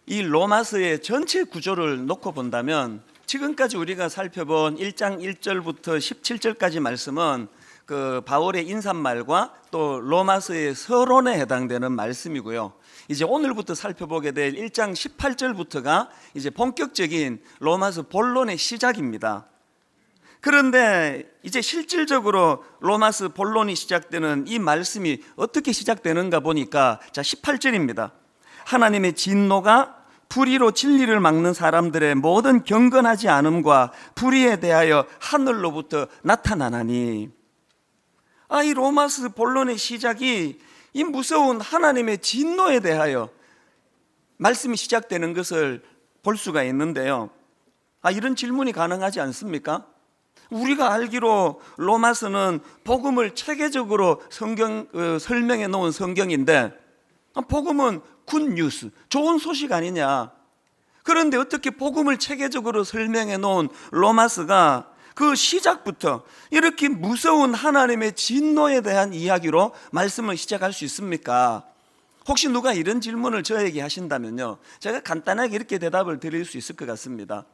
이 로마서의 전체 구조를 놓고 본다면 지금까지 우리가 살펴본 1장 1절부터 17절까지 말씀은 그 바울의 인사말과 또 로마서의 서론에 해당되는 말씀이고요. 이제 오늘부터 살펴보게 될 1장 18절부터가 이제 본격적인 로마서 본론의 시작입니다. 그런데 이제 실질적으로 로마서 본론이 시작되는 이 말씀이 어떻게 시작되는가 보니까 18절입니다. 하나님의 진노가 불의로 진리를 막는 사람들의 모든 경건하지 않음과 불의에 대하여 하늘로부터 나타나나니. 이 로마서 본론의 시작이 이 무서운 하나님의 진노에 대하여 말씀이 시작되는 것을 볼 수가 있는데요. 이런 질문이 가능하지 않습니까? 우리가 알기로 로마서는 복음을 체계적으로 설명해 놓은 성경인데, 복음은 굿뉴스, 좋은 소식 아니냐. 그런데 어떻게 복음을 체계적으로 설명해 놓은 로마서가 그 시작부터 이렇게 무서운 하나님의 진노에 대한 이야기로 말씀을 시작할 수 있습니까? 혹시 누가 이런 질문을 저에게 하신다면요, 제가 간단하게 이렇게 대답을 드릴 수 있을 것 같습니다.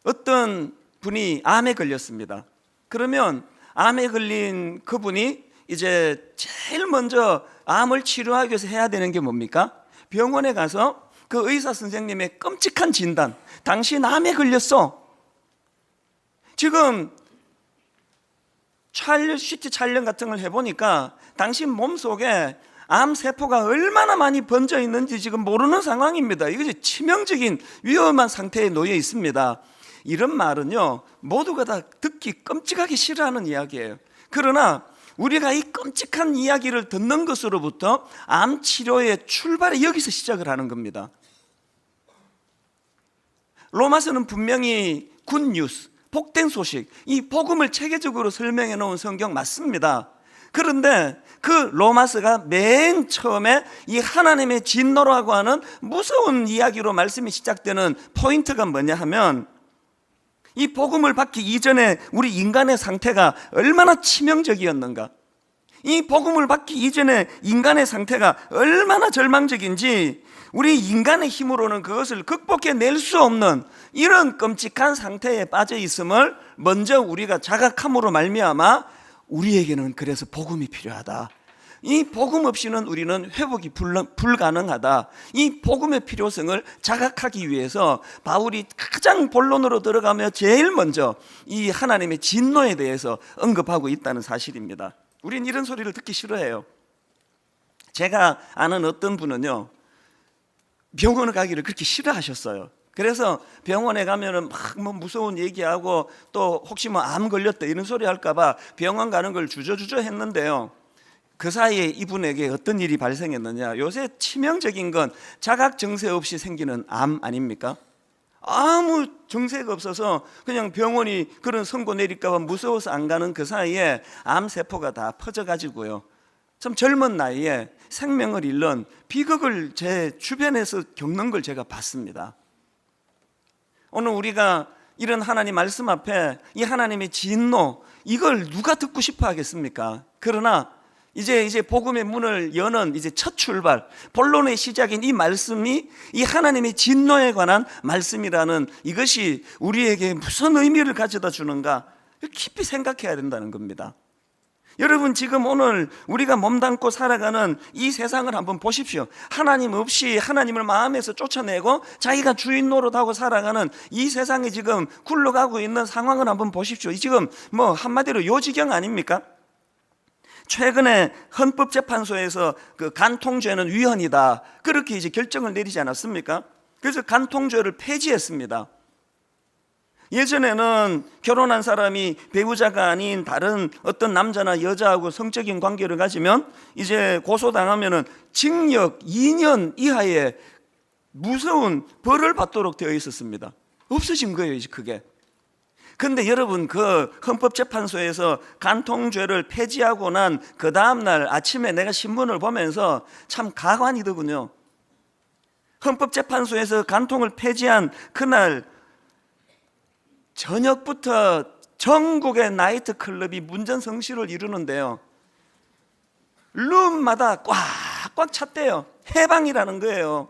어떤 분이 암에 걸렸습니다. 그러면 암에 걸린 그분이 이제 제일 먼저 암을 치료하기 위해서 해야 되는 게 뭡니까? 병원에 가서 그 의사 선생님의 끔찍한 진단, 당신 암에 걸렸어. 지금 CT 촬영 같은 걸 해보니까 당신 몸속에 암세포가 얼마나 많이 번져 있는지 지금 모르는 상황입니다. 이것이 치명적인 위험한 상태에 놓여 있습니다. 이런 말은요, 모두가 다 듣기 끔찍하게 싫어하는 이야기예요. 그러나 우리가 이 끔찍한 이야기를 듣는 것으로부터 암 치료의 출발이 여기서 시작을 하는 겁니다. 로마서는 분명히 굿뉴스, 복된 소식, 이 복음을 체계적으로 설명해 놓은 성경 맞습니다. 그런데 그 로마서가 맨 처음에 이 하나님의 진노라고 하는 무서운 이야기로 말씀이 시작되는 포인트가 뭐냐 하면, 이 복음을 받기 이전에 우리 인간의 상태가 얼마나 치명적이었는가, 이 복음을 받기 이전에 인간의 상태가 얼마나 절망적인지, 우리 인간의 힘으로는 그것을 극복해낼 수 없는 이런 끔찍한 상태에 빠져 있음을 먼저 우리가 자각함으로 말미암아 우리에게는 그래서 복음이 필요하다. 이 복음 없이는 우리는 회복이 불가능하다. 이 복음의 필요성을 자각하기 위해서 바울이 가장 본론으로 들어가며 제일 먼저 이 하나님의 진노에 대해서 언급하고 있다는 사실입니다. 우린 이런 소리를 듣기 싫어해요. 제가 아는 어떤 분은요, 병원을 가기를 그렇게 싫어하셨어요. 그래서 병원에 가면은 막 무서운 얘기하고 또 혹시 암 걸렸다 이런 소리 할까봐 병원 가는 걸 주저주저 했는데요, 그 사이에 이분에게 어떤 일이 발생했느냐, 요새 치명적인 건 자각 증세 없이 생기는 암 아닙니까? 아무 증세가 없어서 그냥 병원이 그런 선고 내릴까 봐 무서워서 안 가는 그 사이에 암세포가 다 퍼져가지고요, 참 젊은 나이에 생명을 잃는 비극을 제 주변에서 겪는 걸 제가 봤습니다. 오늘 우리가 이런 하나님 말씀 앞에 이 하나님의 진노, 이걸 누가 듣고 싶어 하겠습니까? 그러나 이제 복음의 문을 여는 이제 첫 출발, 본론의 시작인 이 말씀이 이 하나님의 진노에 관한 말씀이라는 이것이 우리에게 무슨 의미를 가져다 주는가 깊이 생각해야 된다는 겁니다. 여러분, 지금 오늘 우리가 몸담고 살아가는 이 세상을 한번 보십시오. 하나님 없이 하나님을 마음에서 쫓아내고 자기가 주인 노릇하고 살아가는 이 세상에 지금 굴러가고 있는 상황을 한번 보십시오. 지금 한마디로 요지경 아닙니까? 최근에 헌법재판소에서 그 간통죄는 위헌이다, 그렇게 이제 결정을 내리지 않았습니까? 그래서 간통죄를 폐지했습니다. 예전에는 결혼한 사람이 배우자가 아닌 다른 어떤 남자나 여자하고 성적인 관계를 가지면 이제 고소당하면은 징역 2년 이하의 무서운 벌을 받도록 되어 있었습니다. 없어진 거예요, 이제 그게. 근데 여러분, 그 헌법재판소에서 간통죄를 폐지하고 난 그 다음날 아침에 내가 신문을 보면서 참 가관이더군요. 헌법재판소에서 간통을 폐지한 그날 저녁부터 전국의 나이트 클럽이 문전성시를 이루는데요, 룸마다 꽉꽉 찼대요. 해방이라는 거예요.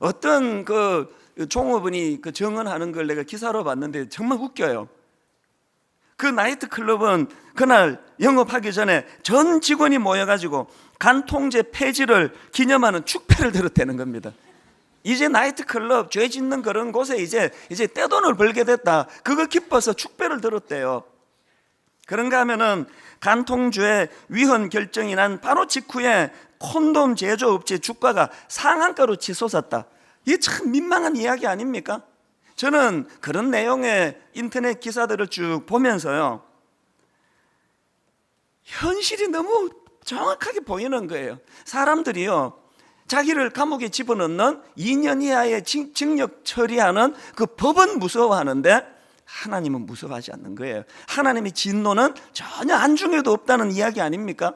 어떤 그 종업원이 그 정언하는 걸 내가 기사로 봤는데 정말 웃겨요. 그 나이트 클럽은 그날 영업하기 전에 전 직원이 모여가지고 간통죄 폐지를 기념하는 축배를 들었다는 겁니다. 이제 나이트 클럽, 죄 짓는 그런 곳에 이제 떼돈을 벌게 됐다. 그거 기뻐서 축배를 들었대요. 그런가 하면은 간통죄 위헌 결정이 난 바로 직후에 콘돔 제조업체 주가가 상한가로 치솟았다. 이게 참 민망한 이야기 아닙니까? 저는 그런 내용의 인터넷 기사들을 쭉 보면서요, 현실이 너무 정확하게 보이는 거예요. 사람들이요, 자기를 감옥에 집어넣는 2년 이하의 징역 처리하는 그 법은 무서워하는데 하나님은 무서워하지 않는 거예요. 하나님의 진노는 전혀 안중에도 없다는 이야기 아닙니까?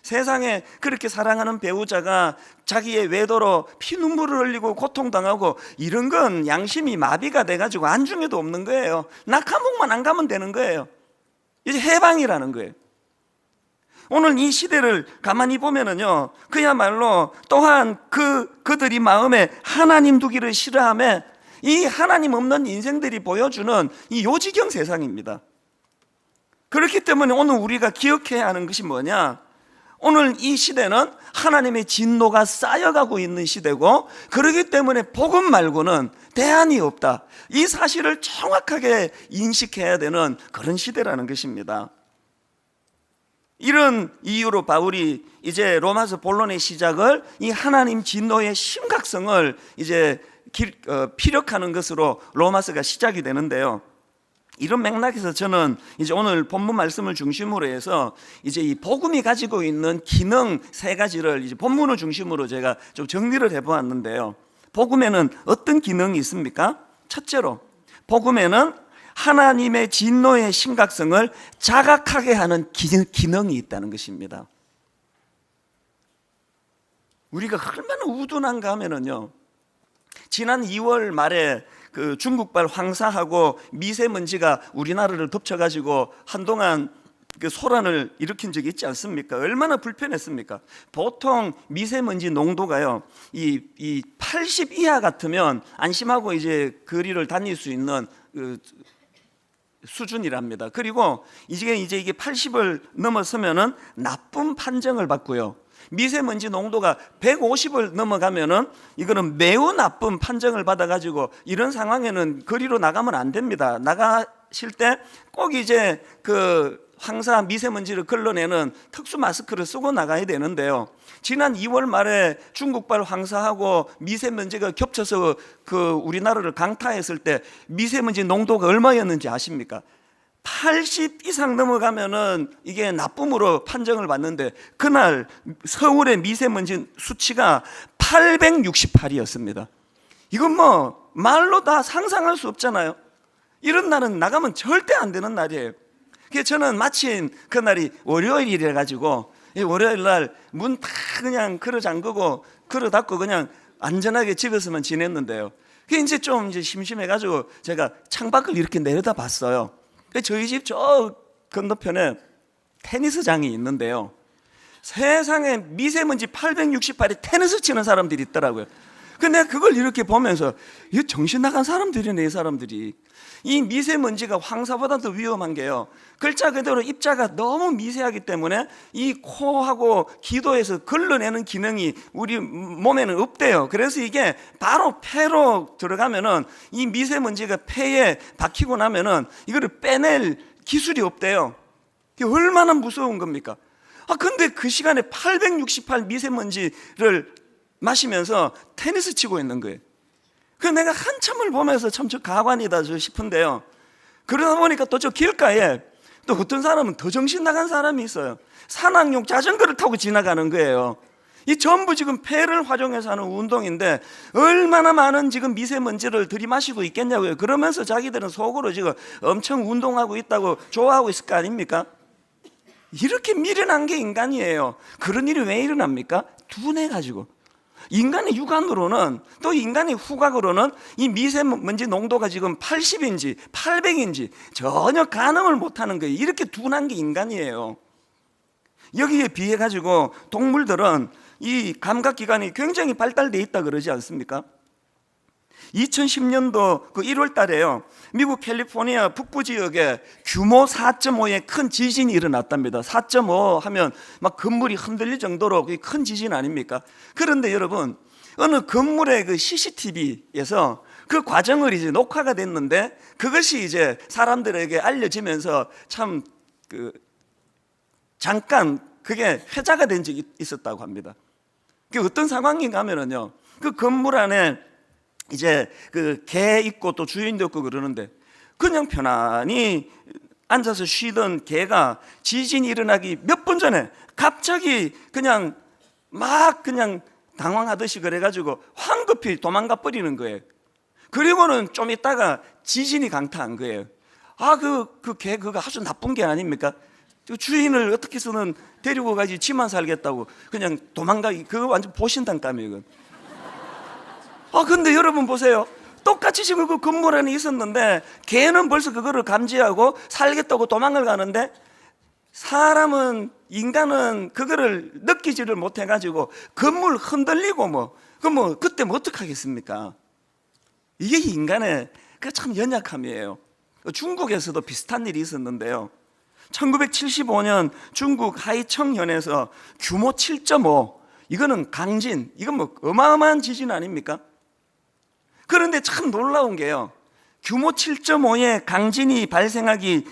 세상에 그렇게 사랑하는 배우자가 자기의 외도로 피눈물을 흘리고 고통당하고 이런 건 양심이 마비가 돼가지고 안중에도 없는 거예요. 나 감옥만 안 가면 되는 거예요. 이제 해방이라는 거예요. 오늘 이 시대를 가만히 보면은요, 그야말로 또한 그들이 마음에 하나님 두기를 싫어하며 이 하나님 없는 인생들이 보여주는 이 요지경 세상입니다. 그렇기 때문에 오늘 우리가 기억해야 하는 것이 뭐냐? 오늘 이 시대는 하나님의 진노가 쌓여가고 있는 시대고, 그렇기 때문에 복음 말고는 대안이 없다. 이 사실을 정확하게 인식해야 되는 그런 시대라는 것입니다. 이런 이유로 바울이 이제 로마서 본론의 시작을 이 하나님 진노의 심각성을 이제 피력하는 것으로 로마서가 시작이 되는데요. 이런 맥락에서 저는 이제 오늘 본문 말씀을 중심으로 해서 이제 이 복음이 가지고 있는 기능 세 가지를 이제 본문을 중심으로 제가 좀 정리를 해보았는데요. 복음에는 어떤 기능이 있습니까? 첫째로, 복음에는 하나님의 진노의 심각성을 자각하게 하는 기능이 있다는 것입니다. 우리가 얼마나 우둔한가 하면은요, 지난 2월 말에 그 중국발 황사하고 미세먼지가 우리나라를 덮쳐가지고 한동안 그 소란을 일으킨 적이 있지 않습니까? 얼마나 불편했습니까? 보통 미세먼지 농도가요, 이 80 이하 같으면 안심하고 이제 거리를 다닐 수 있는 그 수준이랍니다. 그리고 이게 80을 넘어서면은 나쁜 판정을 받고요. 미세먼지 농도가 150을 넘어가면은 이거는 매우 나쁜 판정을 받아가지고 이런 상황에는 거리로 나가면 안 됩니다. 나가실 때 꼭 이제 그 황사 미세먼지를 걸러내는 특수 마스크를 쓰고 나가야 되는데요. 지난 2월 말에 중국발 황사하고 미세먼지가 겹쳐서 그 우리나라를 강타했을 때 미세먼지 농도가 얼마였는지 아십니까? 80 이상 넘어가면은 이게 나쁨으로 판정을 받는데 그날 서울의 미세먼지 수치가 868이었습니다. 이건 뭐 말로 다 상상할 수 없잖아요. 이런 날은 나가면 절대 안 되는 날이에요. 그래서 저는 마침 그날이 월요일이라 가지고 월요일 날 문 다 그냥 걸어 잠그고 걸어 닫고 그냥 안전하게 집에서만 지냈는데요. 그게 이제 좀 심심해 가지고 제가 창밖을 이렇게 내려다 봤어요. 저희 집 저 건너편에 테니스장이 있는데요, 세상에 미세먼지 868에 테니스 치는 사람들이 있더라고요. 근데 내가 그걸 이렇게 보면서 이 정신 나간 사람들이네, 이 사람들이. 이 미세먼지가 황사보다 더 위험한 게요, 글자 그대로 입자가 너무 미세하기 때문에 이 코하고 기도에서 걸러내는 기능이 우리 몸에는 없대요. 그래서 이게 바로 폐로 들어가면은 이 미세먼지가 폐에 박히고 나면은 이거를 빼낼 기술이 없대요. 이게 얼마나 무서운 겁니까? 근데 그 시간에 868 미세먼지를 마시면서 테니스 치고 있는 거예요. 그래서 내가 한참을 보면서 참 저 가관이다 싶은데요, 그러다 보니까 또 저 길가에 또 어떤 사람은 더 정신 나간 사람이 있어요. 산악용 자전거를 타고 지나가는 거예요. 이 전부 지금 폐를 활용해서 하는 운동인데 얼마나 많은 지금 미세먼지를 들이마시고 있겠냐고요. 그러면서 자기들은 속으로 지금 엄청 운동하고 있다고 좋아하고 있을 거 아닙니까? 이렇게 미련한 게 인간이에요. 그런 일이 왜 일어납니까? 둔해가지고. 인간의 육안으로는, 또 인간의 후각으로는 이 미세먼지 농도가 지금 80인지 800인지 전혀 가늠을 못하는 거예요. 이렇게 둔한 게 인간이에요. 여기에 비해 가지고 동물들은 이 감각기관이 굉장히 발달되어 있다 그러지 않습니까? 2010년도 그 1월 달에요, 미국 캘리포니아 북부 지역에 규모 4.5의 큰 지진이 일어났답니다. 4.5 하면 막 건물이 흔들릴 정도로 큰 지진 아닙니까? 그런데 여러분, 어느 건물의 그 CCTV에서 그 과정을 이제 녹화가 됐는데, 그것이 이제 사람들에게 알려지면서 참 잠깐 그게 회자가 된 적이 있었다고 합니다. 그게 어떤 상황인가 하면은요, 그 건물 안에 이제 그 개 있고 또 주인도 있고 그러는데, 그냥 편안히 앉아서 쉬던 개가 지진이 일어나기 몇 분 전에 갑자기 그냥 막 그냥 당황하듯이 그래가지고 황급히 도망가 버리는 거예요. 그리고는 좀 있다가 지진이 강타한 거예요. 그 개 그거 아주 나쁜 게 아닙니까? 주인을 어떻게 해서는 데리고 가지, 지만 살겠다고 그냥 도망가기, 그거 완전 보신단감이에요. 근데 여러분 보세요. 똑같이 지금 그 건물 안에 있었는데 개는 벌써 그거를 감지하고 살겠다고 도망을 가는데, 사람은, 인간은 그거를 느끼지를 못해가지고 건물 흔들리고 그때 어떻게 하겠습니까? 이게 인간의 그 참 연약함이에요. 중국에서도 비슷한 일이 있었는데요, 1975년 중국 하이청현에서 규모 7.5, 이거는 강진, 이건 어마어마한 지진 아닙니까? 그런데 참 놀라운 게요, 규모 7.5의 강진이 발생하기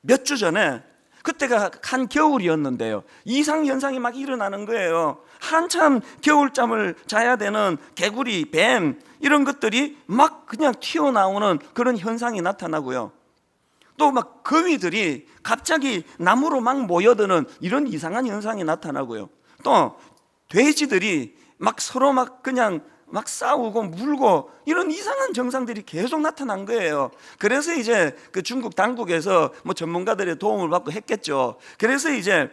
몇 주 전에, 그때가 한겨울이었는데요, 이상현상이 막 일어나는 거예요. 한참 겨울잠을 자야 되는 개구리, 뱀, 이런 것들이 막 그냥 튀어나오는 그런 현상이 나타나고요, 또 막 거위들이 갑자기 나무로 막 모여드는 이런 이상한 현상이 나타나고요, 또 돼지들이 막 서로 막 그냥 막 싸우고 물고, 이런 이상한 증상들이 계속 나타난 거예요. 그래서 이제 그 중국 당국에서 전문가들의 도움을 받고 했겠죠. 그래서 이제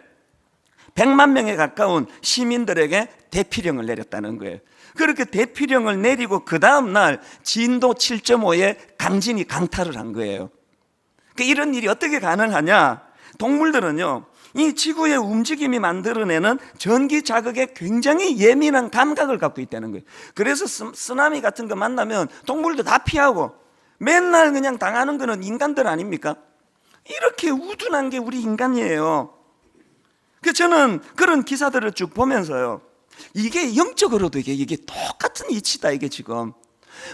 100만 명에 가까운 시민들에게 대피령을 내렸다는 거예요. 그렇게 대피령을 내리고 그 다음 날 진도 7.5의 강진이 강타를 한 거예요. 이런 일이 어떻게 가능하냐? 동물들은요, 이 지구의 움직임이 만들어내는 전기 자극에 굉장히 예민한 감각을 갖고 있다는 거예요. 그래서 쓰나미 같은 거 만나면 동물도 다 피하고, 맨날 그냥 당하는 거는 인간들 아닙니까? 이렇게 우둔한 게 우리 인간이에요. 그래서 저는 그런 기사들을 쭉 보면서요, 이게 영적으로도 이게 똑같은 이치다, 이게 지금.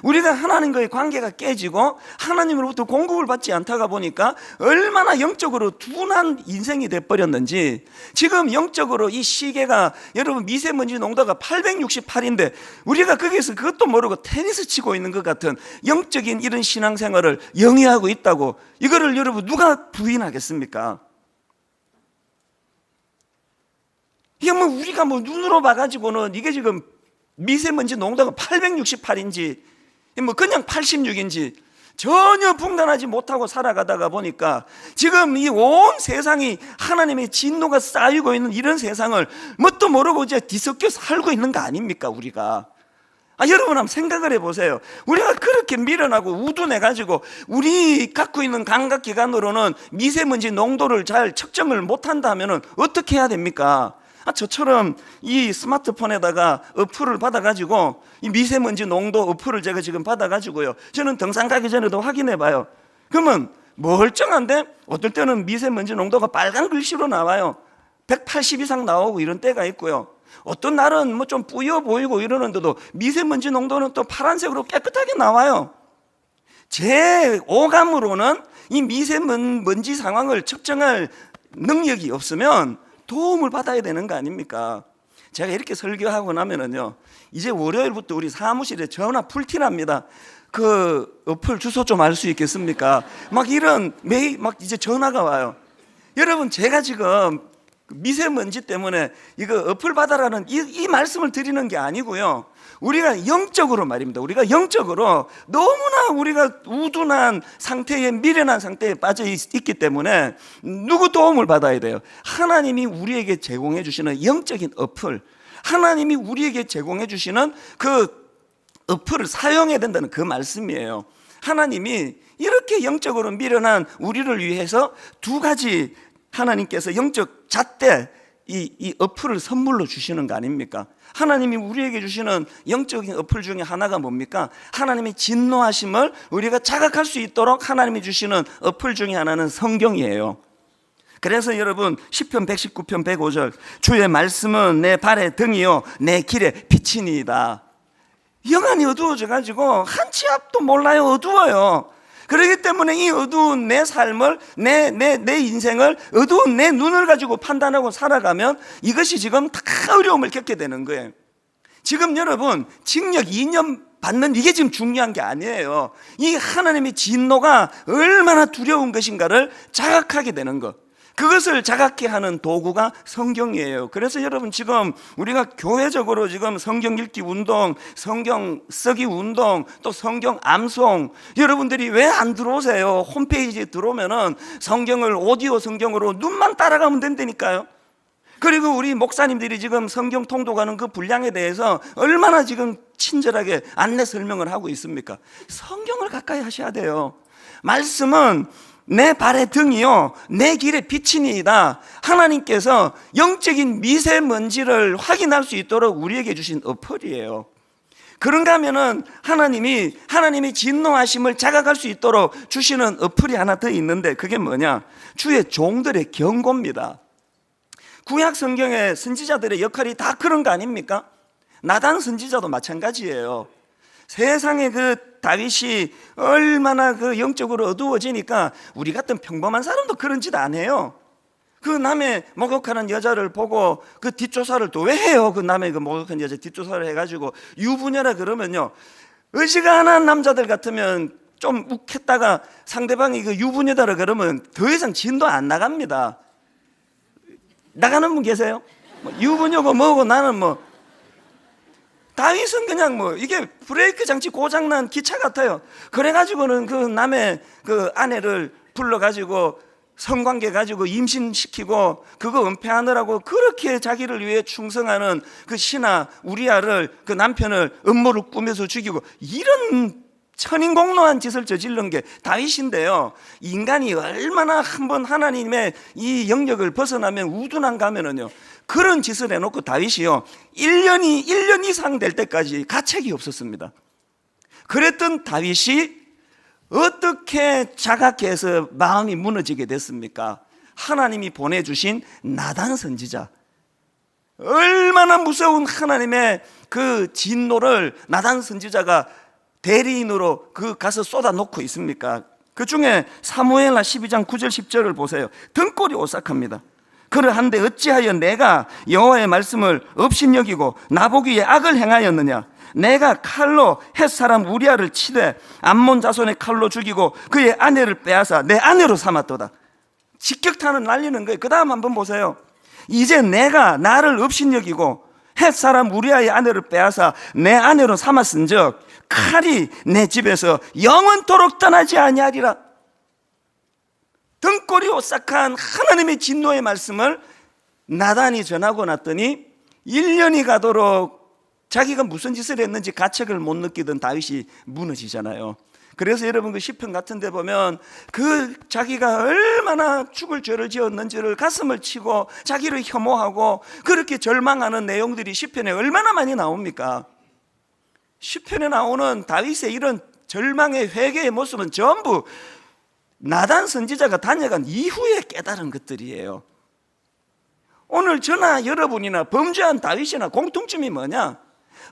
우리가 하나님과의 관계가 깨지고 하나님으로부터 공급을 받지 않다가 보니까 얼마나 영적으로 둔한 인생이 돼버렸는지, 지금 영적으로 이 시계가, 여러분 미세먼지 농도가 868인데 우리가 거기서 그것도 모르고 테니스 치고 있는 것 같은 영적인 이런 신앙생활을 영위하고 있다고, 이거를 여러분 누가 부인하겠습니까? 이게 우리가 눈으로 봐가지고는 이게 지금 미세먼지 농도가 868인지 그냥 86인지 전혀 분간하지 못하고 살아가다가 보니까 지금 이 온 세상이 하나님의 진노가 쌓이고 있는 이런 세상을 뭣도 모르고 이제 뒤섞여 살고 있는 거 아닙니까, 우리가? 여러분 한번 생각을 해보세요. 우리가 그렇게 미련하고 우둔해가지고 우리 갖고 있는 감각기관으로는 미세먼지 농도를 잘 측정을 못한다면 어떻게 해야 됩니까? 저처럼 이 스마트폰에다가 어플을 받아가지고 이 미세먼지 농도 어플을 제가 지금 받아가지고요, 저는 등산 가기 전에도 확인해 봐요. 그러면 멀쩡한데 어떨 때는 미세먼지 농도가 빨간 글씨로 나와요. 180 이상 나오고 이런 때가 있고요, 어떤 날은 좀 뿌여 보이고 이러는데도 미세먼지 농도는 또 파란색으로 깨끗하게 나와요. 제 오감으로는 이 미세먼지 상황을 측정할 능력이 없으면 도움을 받아야 되는 거 아닙니까? 제가 이렇게 설교하고 나면은요, 이제 월요일부터 우리 사무실에 전화 풀티납니다. 그 어플 주소 좀 알 수 있겠습니까? 이런 메일 이제 전화가 와요. 여러분, 제가 지금 미세먼지 때문에 이거 어플 받아라는 이 말씀을 드리는 게 아니고요, 우리가 영적으로 말입니다. 우리가 영적으로 너무나 우리가 우둔한 상태에, 미련한 상태에 빠져 있기 때문에 누구 도움을 받아야 돼요? 하나님이 우리에게 제공해 주시는 영적인 어플, 하나님이 우리에게 제공해 주시는 그 어플을 사용해야 된다는 그 말씀이에요. 하나님이 이렇게 영적으로 미련한 우리를 위해서 두 가지 하나님께서 영적 잣대, 이 어플을 선물로 주시는 거 아닙니까? 하나님이 우리에게 주시는 영적인 어플 중에 하나가 뭡니까? 하나님의 진노하심을 우리가 자각할 수 있도록 하나님이 주시는 어플 중에 하나는 성경이에요. 그래서 여러분 시편 119편 105절 주의 말씀은 내 발의 등이요 내 길의 빛이니이다. 영안이 어두워져 가지고 한 치 앞도 몰라요. 어두워요. 그렇기 때문에 이 어두운 내 삶을 내 인생을 어두운 내 눈을 가지고 판단하고 살아가면 이것이 지금 다 어려움을 겪게 되는 거예요. 지금 여러분 징역 2년 받는 이게 지금 중요한 게 아니에요. 이 하나님의 진노가 얼마나 두려운 것인가를 자각하게 되는 것, 그것을 자각케 하는 도구가 성경이에요. 그래서 여러분 지금 우리가 교회적으로 지금 성경 읽기 운동, 성경 쓰기 운동, 또 성경 암송, 여러분들이 왜 안 들어오세요? 홈페이지에 들어오면은 성경을 오디오 성경으로 눈만 따라가면 된다니까요. 그리고 우리 목사님들이 지금 성경 통독하는 그 분량에 대해서 얼마나 지금 친절하게 안내 설명을 하고 있습니까? 성경을 가까이 하셔야 돼요. 말씀은 내 발의 등이요 내 길의 빛이니이다. 하나님께서 영적인 미세먼지를 확인할 수 있도록 우리에게 주신 어플이에요. 그런가 하면은 하나님이 진노하심을 자각할 수 있도록 주시는 어플이 하나 더 있는데 그게 뭐냐? 주의 종들의 경고입니다. 구약 성경의 선지자들의 역할이 다 그런 거 아닙니까? 나단 선지자도 마찬가지예요. 세상에 그 다윗이 얼마나 그 영적으로 어두워지니까 우리 같은 평범한 사람도 그런 짓 안 해요. 그 남의 목욕하는 여자를 보고 그 뒷조사를 또 왜 해요? 그 남의 그 목욕하는 여자 뒷조사를 해가지고 유부녀라 그러면요, 어지간한 남자들 같으면 좀 욱했다가 상대방이 그 유부녀다라 그러면 더 이상 진도 안 나갑니다. 나가는 분 계세요? 유부녀고 뭐고 나는 다윗은 그냥 이게 브레이크 장치 고장난 기차 같아요. 그래가지고는 그 남의 그 아내를 불러가지고 성관계 가지고 임신시키고 그거 은폐하느라고 그렇게 자기를 위해 충성하는 그 신하 우리아를, 그 남편을 음모를 꾸며서 죽이고 이런 천인공노한 짓을 저지른 게 다윗인데요. 인간이 얼마나 한번 하나님의 이 영역을 벗어나면 우둔한가 하면은요, 그런 짓을 해놓고 다윗이요 1년 이상 될 때까지 가책이 없었습니다. 그랬던 다윗이 어떻게 자각해서 마음이 무너지게 됐습니까? 하나님이 보내주신 나단 선지자, 얼마나 무서운 하나님의 그 진노를 나단 선지자가 대리인으로 그 가서 쏟아놓고 있습니까? 그 중에 사무엘하 12장 9절 10절을 보세요. 등골이 오싹합니다. 그러한데 어찌하여 내가 여호와의 말씀을 업신여기고 나보기에 악을 행하였느냐? 내가 칼로 헷사람 우리아를 치되 암몬 자손의 칼로 죽이고 그의 아내를 빼앗아 내 아내로 삼았도다. 직격탄을 날리는 거예요. 그 다음 한번 보세요. 이제 내가 나를 업신여기고 헷사람 우리아의 아내를 빼앗아 내 아내로 삼았은즉 칼이 내 집에서 영원토록 떠나지 아니하리라. 등골이 오싹한 하나님의 진노의 말씀을 나단이 전하고 났더니 1년이 가도록 자기가 무슨 짓을 했는지 가책을 못 느끼던 다윗이 무너지잖아요. 그래서 여러분 그 시편 같은 데 보면 그 자기가 얼마나 죽을 죄를 지었는지를 가슴을 치고 자기를 혐오하고 그렇게 절망하는 내용들이 시편에 얼마나 많이 나옵니까? 시편에 나오는 다윗의 이런 절망의 회개의 모습은 전부 나단 선지자가 다녀간 이후에 깨달은 것들이에요. 오늘 저나 여러분이나 범죄한 다윗이나 공통점이 뭐냐?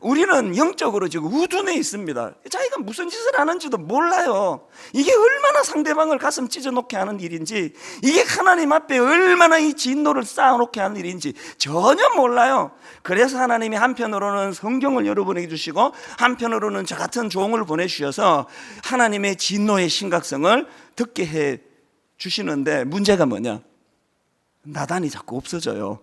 우리는 영적으로 지금 우둔해 있습니다. 자기가 무슨 짓을 하는지도 몰라요. 이게 얼마나 상대방을 가슴 찢어놓게 하는 일인지, 이게 하나님 앞에 얼마나 이 진노를 쌓아놓게 하는 일인지 전혀 몰라요. 그래서 하나님이 한편으로는 성경을 여러분에게 주시고 한편으로는 저 같은 종을 보내주셔서 하나님의 진노의 심각성을 듣게 해 주시는데, 문제가 뭐냐? 나단이 자꾸 없어져요.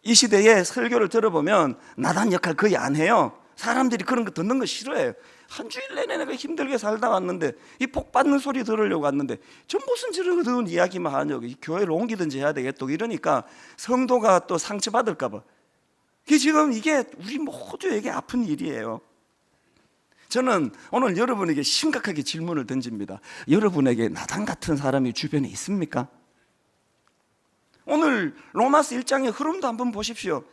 이 시대에 설교를 들어보면 나단 역할 거의 안 해요. 사람들이 그런 거 듣는 거 싫어해요. 한 주일 내내 내가 힘들게 살다 왔는데 이 복 받는 소리 들으려고 왔는데 저 무슨 저런 이야기만 하냐고, 교회를 옮기든지 해야 되겠다 이러니까 성도가 또 상처받을까 봐. 이게 우리 모두에게 아픈 일이에요. 저는 오늘 여러분에게 심각하게 질문을 던집니다. 여러분에게 나단 같은 사람이 주변에 있습니까? 오늘 로마서 1장의 흐름도 한번 보십시오.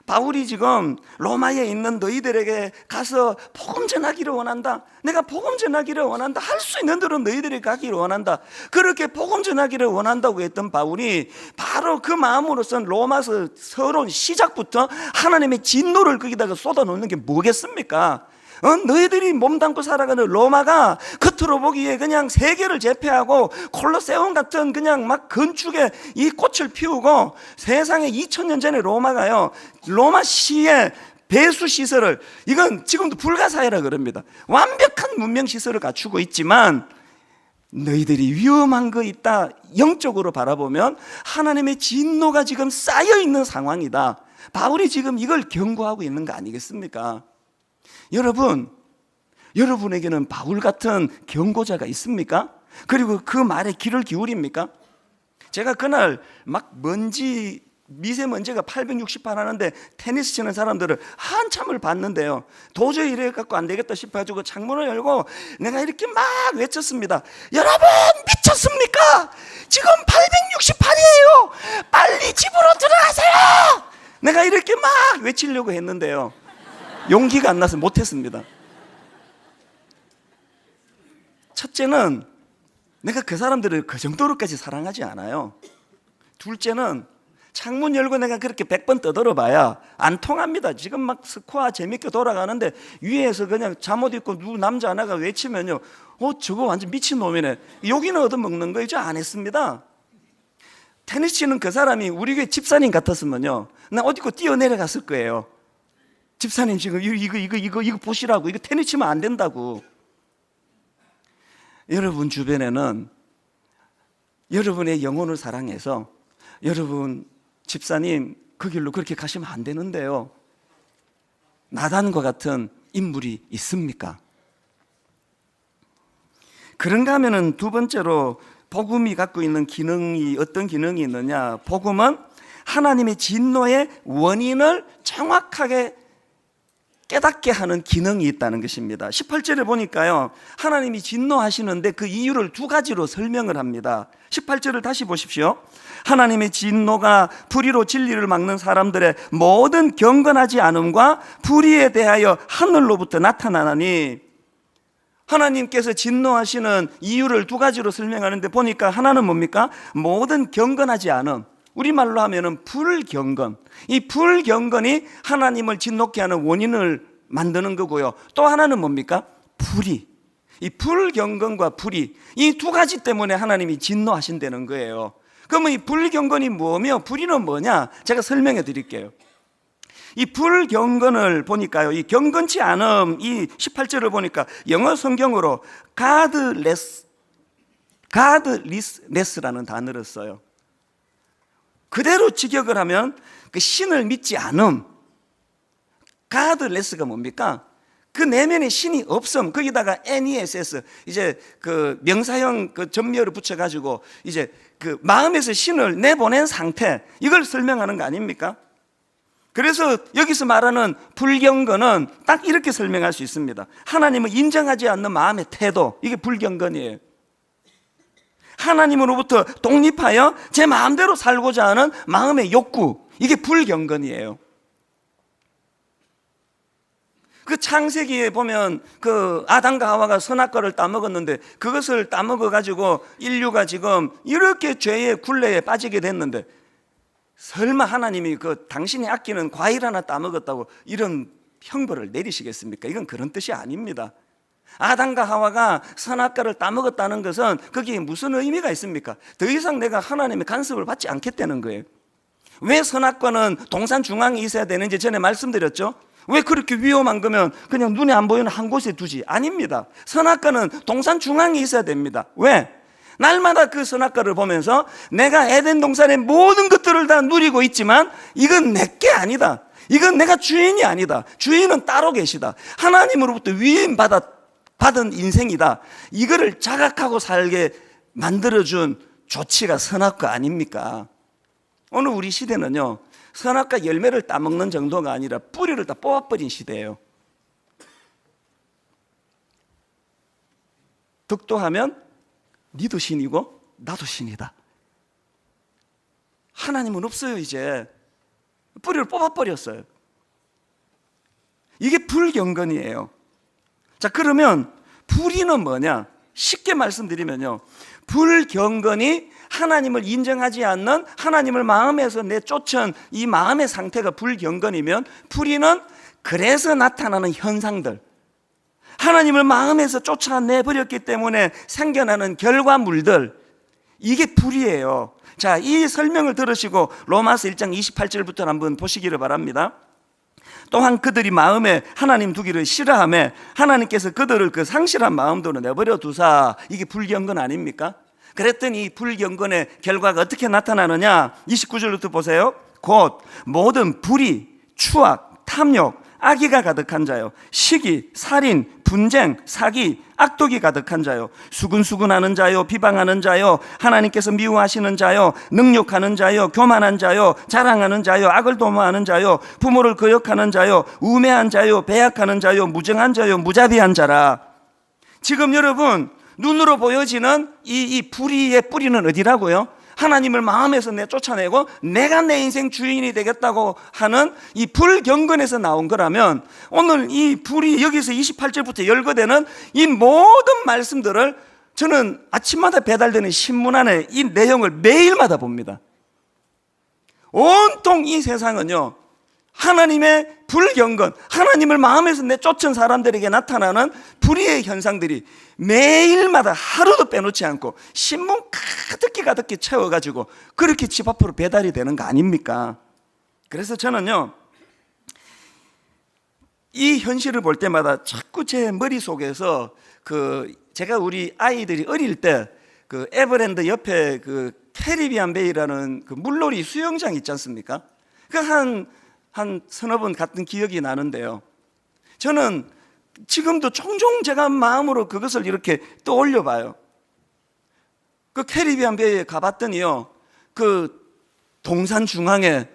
바울이 지금 로마에 있는 너희들에게 가서 복음 전하기를 원한다. 내가 복음 전하기를 원한다. 할 수 있는 대로 너희들이 가기를 원한다. 그렇게 복음 전하기를 원한다고 했던 바울이 바로 그 마음으로선 로마서 서론 시작부터 하나님의 진노를 거기다가 쏟아놓는 게 뭐겠습니까? 너희들이 몸담고 살아가는 로마가 겉으로 보기에 그냥 세계를 제패하고 콜로세움 같은 그냥 막 건축에 이 꽃을 피우고, 세상에 2000년 전에 로마가요, 로마 시의 배수 시설을, 이건 지금도 불가사의라 그럽니다. 완벽한 문명 시설을 갖추고 있지만 너희들이 위험한 거 있다, 영적으로 바라보면 하나님의 진노가 지금 쌓여 있는 상황이다. 바울이 지금 이걸 경고하고 있는 거 아니겠습니까? 여러분, 여러분에게는 바울 같은 경고자가 있습니까? 그리고 그 말에 귀를 기울입니까? 제가 그날 막 미세먼지가 868 하는데 테니스 치는 사람들을 한참을 봤는데요, 도저히 이래 갖고 안 되겠다 싶어가지고 창문을 열고 내가 이렇게 막 외쳤습니다. 여러분, 미쳤습니까? 지금 868이에요. 빨리 집으로 들어가세요. 내가 이렇게 막 외치려고 했는데요, 용기가 안 나서 못했습니다. 첫째는 내가 그 사람들을 그 정도로까지 사랑하지 않아요. 둘째는 창문 열고 내가 그렇게 100번 떠들어봐야 안 통합니다. 지금 막 스코어 재밌게 돌아가는데 위에서 그냥 잠옷 입고 누구 남자 하나가 외치면요, 저거 완전 미친놈이네, 여기는 얻어먹는 거 이제 안 했습니다. 테니스 치는 그 사람이 우리 교회 집사님 같았으면요, 나 어디 고 뛰어내려갔을 거예요. 집사님 지금 이거 보시라고, 이거 테니스 치면 안 된다고. 여러분 주변에는 여러분의 영혼을 사랑해서 여러분 집사님 그 길로 그렇게 가시면 안 되는데요, 나단과 같은 인물이 있습니까? 그런가 하면은 두 번째로 복음이 갖고 있는 기능이 어떤 기능이 있느냐? 복음은 하나님의 진노의 원인을 정확하게 깨닫게 하는 기능이 있다는 것입니다. 18절에 보니까요, 하나님이 진노하시는데 그 이유를 두 가지로 설명을 합니다. 18절을 다시 보십시오. 하나님의 진노가 불의로 진리를 막는 사람들의 모든 경건하지 않음과 불의에 대하여 하늘로부터 나타나나니, 하나님께서 진노하시는 이유를 두 가지로 설명하는데 보니까 하나는 뭡니까? 모든 경건하지 않음, 우리말로 하면은 불경건. 이 불경건이 하나님을 진노케 하는 원인을 만드는 거고요. 또 하나는 뭡니까? 불의. 이 불경건과 불의, 이 두 가지 때문에 하나님이 진노하신다는 거예요. 그러면 이 불경건이 뭐며 불의는 뭐냐? 제가 설명해 드릴게요. 이 불경건을 보니까요, 이 경건치 않음, 이 18절을 보니까 영어 성경으로 godless라는 단어를 써요. 그대로 직역을 하면 그 신을 믿지 않음. godless가 뭡니까? 그 내면에 신이 없음. 거기다가 ness, 이제 그 명사형 그 전미어를 붙여가지고 이제 그 마음에서 신을 내보낸 상태, 이걸 설명하는 거 아닙니까? 그래서 여기서 말하는 불경건은 딱 이렇게 설명할 수 있습니다. 하나님을 인정하지 않는 마음의 태도, 이게 불경건이에요. 하나님으로부터 독립하여 제 마음대로 살고자 하는 마음의 욕구, 이게 불경건이에요. 그 창세기에 보면 그 아담과 하와가 선악과를 따먹었는데 그것을 따먹어 가지고 인류가 지금 이렇게 죄의 굴레에 빠지게 됐는데, 설마 하나님이 그 당신이 아끼는 과일 하나 따먹었다고 이런 형벌을 내리시겠습니까? 이건 그런 뜻이 아닙니다. 아담과 하와가 선악과를 따먹었다는 것은 거기에 무슨 의미가 있습니까? 더 이상 내가 하나님의 간섭을 받지 않겠다는 거예요. 왜 선악과는 동산 중앙에 있어야 되는지 전에 말씀드렸죠? 왜 그렇게 위험한 거면 그냥 눈에 안 보이는 한 곳에 두지? 아닙니다. 선악과는 동산 중앙에 있어야 됩니다. 왜? 날마다 그 선악과를 보면서 내가 에덴 동산의 모든 것들을 다 누리고 있지만 이건 내게 아니다, 이건 내가 주인이 아니다, 주인은 따로 계시다, 하나님으로부터 받은 인생이다, 이거를 자각하고 살게 만들어준 조치가 선악과 아닙니까? 오늘 우리 시대는요, 선악과 열매를 따먹는 정도가 아니라 뿌리를 다 뽑아버린 시대예요. 덕도하면 니도 신이고 나도 신이다. 하나님은 없어요. 이제 뿌리를 뽑아버렸어요. 이게 불경건이에요. 자, 그러면 불의는 뭐냐? 쉽게 말씀드리면요, 불경건이 하나님을 인정하지 않는, 하나님을 마음에서 내쫓은 이 마음의 상태가 불경건이면, 불의는 그래서 나타나는 현상들, 하나님을 마음에서 쫓아내버렸기 때문에 생겨나는 결과물들, 이게 불의예요. 자, 이 설명을 들으시고 로마서 1장 28절부터 한번 보시기를 바랍니다. 또한 그들이 마음에 하나님 두기를 싫어하며 하나님께서 그들을 그 상실한 마음대로 내버려 두사. 이게 불경건 아닙니까? 그랬더니 이 불경건의 결과가 어떻게 나타나느냐? 29절부터 보세요. 곧 모든 불의, 추악, 탐욕, 악의가 가득한 자요, 시기, 살인, 분쟁, 사기, 악독이 가득한 자요, 수근수근하는 자요, 비방하는 자요, 하나님께서 미워하시는 자요, 능욕하는 자요, 교만한 자요, 자랑하는 자요, 악을 도모하는 자요, 부모를 거역하는 자요, 우매한 자요, 배약하는 자요, 무정한 자요, 무자비한 자라. 지금 여러분, 눈으로 보여지는 이 불의의 뿌리는 어디라고요? 하나님을 마음에서 쫓아내고 내가 내 인생 주인이 되겠다고 하는 이 불경건에서 나온 거라면, 오늘 이 불이 여기서 28절부터 열거되는 이 모든 말씀들을 저는 아침마다 배달되는 신문 안에 이 내용을 매일마다 봅니다. 온통 이 세상은요, 하나님의 불경건, 하나님을 마음에서 내쫓은 사람들에게 나타나는 불의의 현상들이 매일마다 하루도 빼놓지 않고 신문 가득히 채워가지고 그렇게 집 앞으로 배달이 되는 거 아닙니까? 그래서 저는요, 이 현실을 볼 때마다 자꾸 제 머릿속에서 제가 우리 아이들이 어릴 때 에버랜드 옆에 캐리비안 베이라는 물놀이 수영장 있지 않습니까? 한 서너 번 갔던 기억이 나는데요, 저는 지금도 종종 제가 마음으로 그것을 이렇게 떠올려 봐요. 캐리비안 베이에 가봤더니요, 동산 중앙에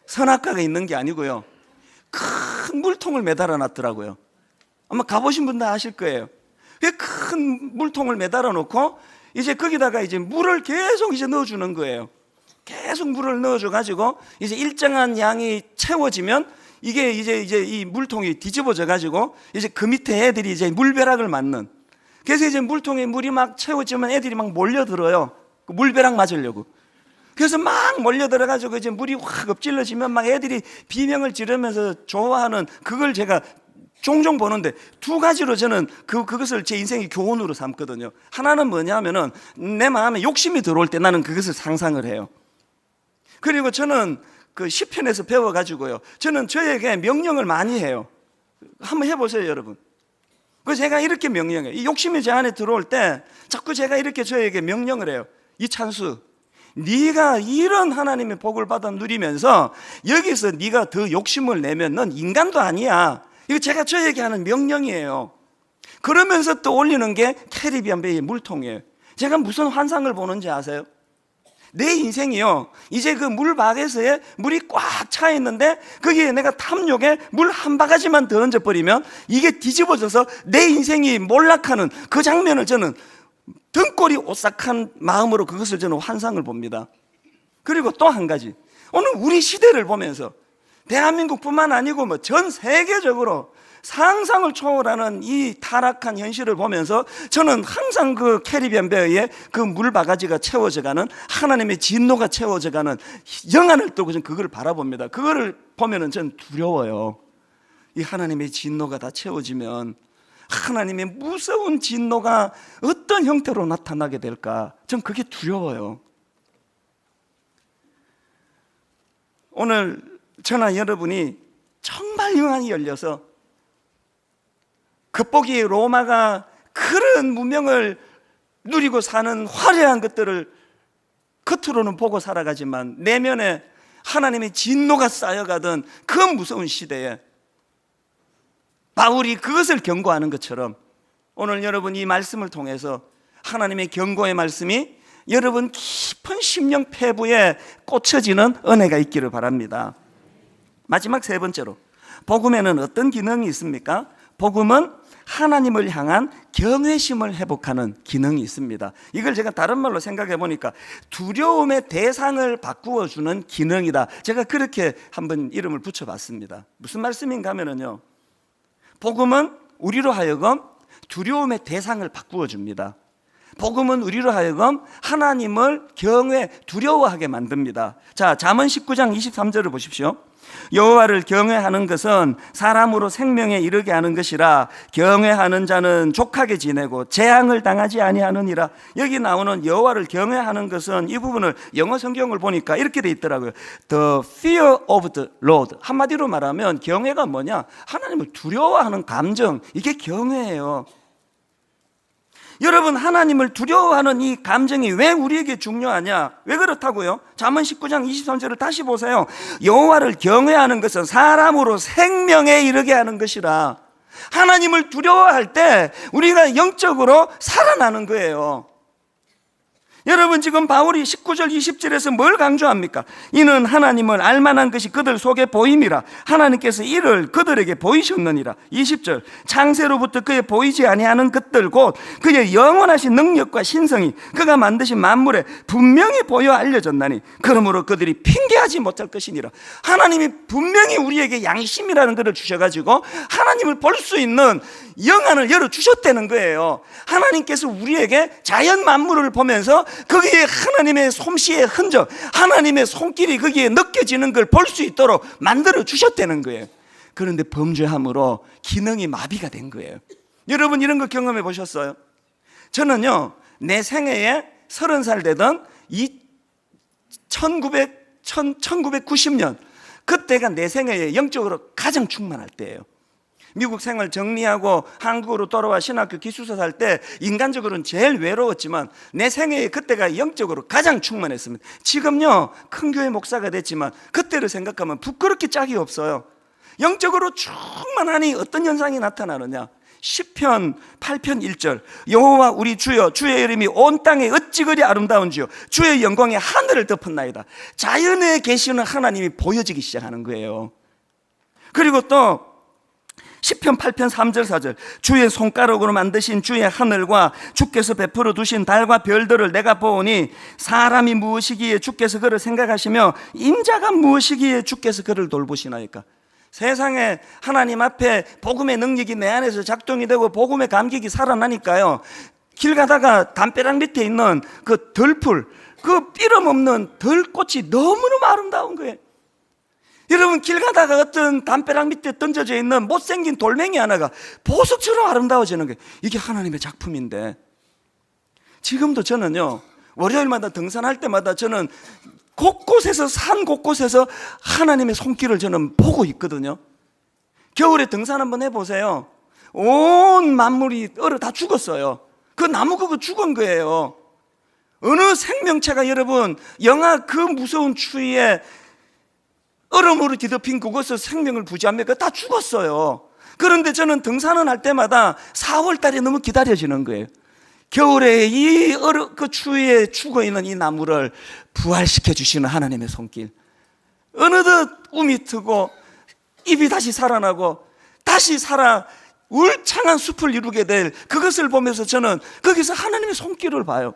선악과가 있는 게 아니고요, 큰 물통을 매달아 놨더라고요. 아마 가보신 분 다 아실 거예요. 큰 물통을 매달아 놓고 이제 거기다가 이제 물을 계속 이제 넣어주는 거예요. 계속 물을 넣어줘가지고 이제 일정한 양이 채워지면 이게 이제 이 물통이 뒤집어져 가지고 이제 그 밑에 애들이 이제 물벼락을 맞는. 그래서 이제 물통에 물이 막 채워지면 애들이 막 몰려들어요. 물벼락 맞으려고. 그래서 막 몰려들어가지고 이제 물이 확 엎질러지면 막 애들이 비명을 지르면서 좋아하는, 그걸 제가 종종 보는데, 두 가지로 저는 그것을 제 인생의 교훈으로 삼거든요. 하나는 뭐냐면은 내 마음에 욕심이 들어올 때 나는 그것을 상상을 해요. 그리고 저는 시편에서 배워가지고요, 저는 저에게 명령을 많이 해요. 한번 해보세요, 여러분. 제가 이렇게 명령해요. 이 욕심이 제 안에 들어올 때 자꾸 제가 이렇게 저에게 명령을 해요. 이찬수, 네가 이런 하나님의 복을 받아 누리면서 여기서 네가 더 욕심을 내면 넌 인간도 아니야. 이거 제가 저에게 하는 명령이에요. 그러면서 또 올리는 게 캐리비안 베이의 물통이에요. 제가 무슨 환상을 보는지 아세요? 내 인생이요, 이제 물박에서의 물이 꽉 차 있는데 거기에 내가 탐욕에 물 한 바가지만 더 얹어버리면 이게 뒤집어져서 내 인생이 몰락하는 그 장면을 저는 등골이 오싹한 마음으로 그것을 저는 환상을 봅니다. 그리고 또 한 가지, 오늘 우리 시대를 보면서 대한민국뿐만 아니고 전 세계적으로 상상을 초월하는 이 타락한 현실을 보면서 저는 항상 캐리비안 베이의 물바가지가 채워져가는, 하나님의 진노가 채워져가는 영안을 뜨고 저는 그걸 바라봅니다. 그거를 보면은 전 두려워요. 이 하나님의 진노가 다 채워지면 하나님의 무서운 진노가 어떤 형태로 나타나게 될까, 전 그게 두려워요. 오늘 저나 여러분이 정말 영안이 열려서 겉보기 로마가 그런 문명을 누리고 사는 화려한 것들을 겉으로는 보고 살아가지만 내면에 하나님의 진노가 쌓여가던 그 무서운 시대에 바울이 그것을 경고하는 것처럼 오늘 여러분 이 말씀을 통해서 하나님의 경고의 말씀이 여러분 깊은 심령 폐부에 꽂혀지는 은혜가 있기를 바랍니다. 마지막 세 번째로, 복음에는 어떤 기능이 있습니까? 복음은 하나님을 향한 경외심을 회복하는 기능이 있습니다. 이걸 제가 다른 말로 생각해 보니까 두려움의 대상을 바꾸어 주는 기능이다. 제가 그렇게 한번 이름을 붙여봤습니다. 무슨 말씀인가 하면요, 복음은 우리로 하여금 두려움의 대상을 바꾸어 줍니다. 복음은 우리로 하여금 하나님을 두려워하게 만듭니다. 자, 잠언 19장 23절을 보십시오. 여호와를 경외하는 것은 사람으로 생명에 이르게 하는 것이라 경외하는 자는 족하게 지내고 재앙을 당하지 아니하느니라. 여기 나오는 여호와를 경외하는 것은, 이 부분을 영어 성경을 보니까 이렇게 돼 있더라고요. The fear of the Lord. 한마디로 말하면 경외가 뭐냐? 하나님을 두려워하는 감정, 이게 경외예요. 여러분, 하나님을 두려워하는 이 감정이 왜 우리에게 중요하냐? 왜 그렇다고요? 잠언 19장 23절을 다시 보세요. 여호와를 경외하는 것은 사람으로 생명에 이르게 하는 것이라. 하나님을 두려워할 때 우리가 영적으로 살아나는 거예요. 여러분, 지금 바울이 19절 20절에서 뭘 강조합니까? 이는 하나님을 알만한 것이 그들 속에 보임이라. 하나님께서 이를 그들에게 보이셨느니라. 20절, 창세로부터 그의 보이지 아니하는 것들 곧 그의 영원하신 능력과 신성이 그가 만드신 만물에 분명히 보여 알려졌나니 그러므로 그들이 핑계하지 못할 것이니라. 하나님이 분명히 우리에게 양심이라는 것을 주셔가지고 하나님을 볼 수 있는 영안을 열어주셨다는 거예요. 하나님께서 우리에게 자연 만물을 보면서 거기에 하나님의 솜씨의 흔적, 하나님의 손길이 거기에 느껴지는 걸 볼 수 있도록 만들어 주셨다는 거예요. 그런데 범죄함으로 기능이 마비가 된 거예요. 여러분, 이런 거 경험해 보셨어요? 저는요, 내 생애에 30살 되던 1990년, 그때가 내 생애에 영적으로 가장 충만할 때예요. 미국 생활 정리하고 한국으로 돌아와 신학교 기숙사 살 때 인간적으로는 제일 외로웠지만 내 생애에 그때가 영적으로 가장 충만했습니다. 지금요, 큰 교회 목사가 됐지만 그때를 생각하면 부끄럽게 짝이 없어요. 영적으로 충만하니 어떤 현상이 나타나느냐? 시편 8편 1절, 여호와 우리 주여, 주의 이름이 온 땅에 어찌 그리 아름다운지요, 주의 영광이 하늘을 덮었나이다. 자연에 계시는 하나님이 보여지기 시작하는 거예요. 그리고 또 시편 8편 3절 4절, 주의 손가락으로 만드신 주의 하늘과 주께서 베풀어 두신 달과 별들을 내가 보오니 사람이 무엇이기에 주께서 그를 생각하시며 인자가 무엇이기에 주께서 그를 돌보시나이까. 세상에 하나님 앞에 복음의 능력이 내 안에서 작동이 되고 복음의 감격이 살아나니까요, 길 가다가 담벼락 밑에 있는 그 덜풀, 그 삐름 없는 덜꽃이 너무너무 아름다운 거예요. 여러분, 길 가다가 어떤 담벼락 밑에 던져져 있는 못생긴 돌멩이 하나가 보석처럼 아름다워지는 거예요. 이게 하나님의 작품인데, 지금도 저는요, 월요일마다 등산할 때마다 저는 곳곳에서, 산 곳곳에서 하나님의 손길을 저는 보고 있거든요. 겨울에 등산 한번 해보세요. 온 만물이 얼어 다 죽었어요. 그 나무 그거 죽은 거예요. 어느 생명체가 여러분, 영하 그 무서운 추위에 얼음으로 뒤덮인 그곳에서 생명을 부지합니까? 다 죽었어요. 그런데 저는 등산을 할 때마다 4월 달에 너무 기다려지는 거예요. 겨울에 그 추위에 죽어있는 이 나무를 부활시켜 주시는 하나님의 손길. 어느덧 움이 트고 잎이 다시 살아나고 다시 살아 울창한 숲을 이루게 될 그것을 보면서 저는 거기서 하나님의 손길을 봐요.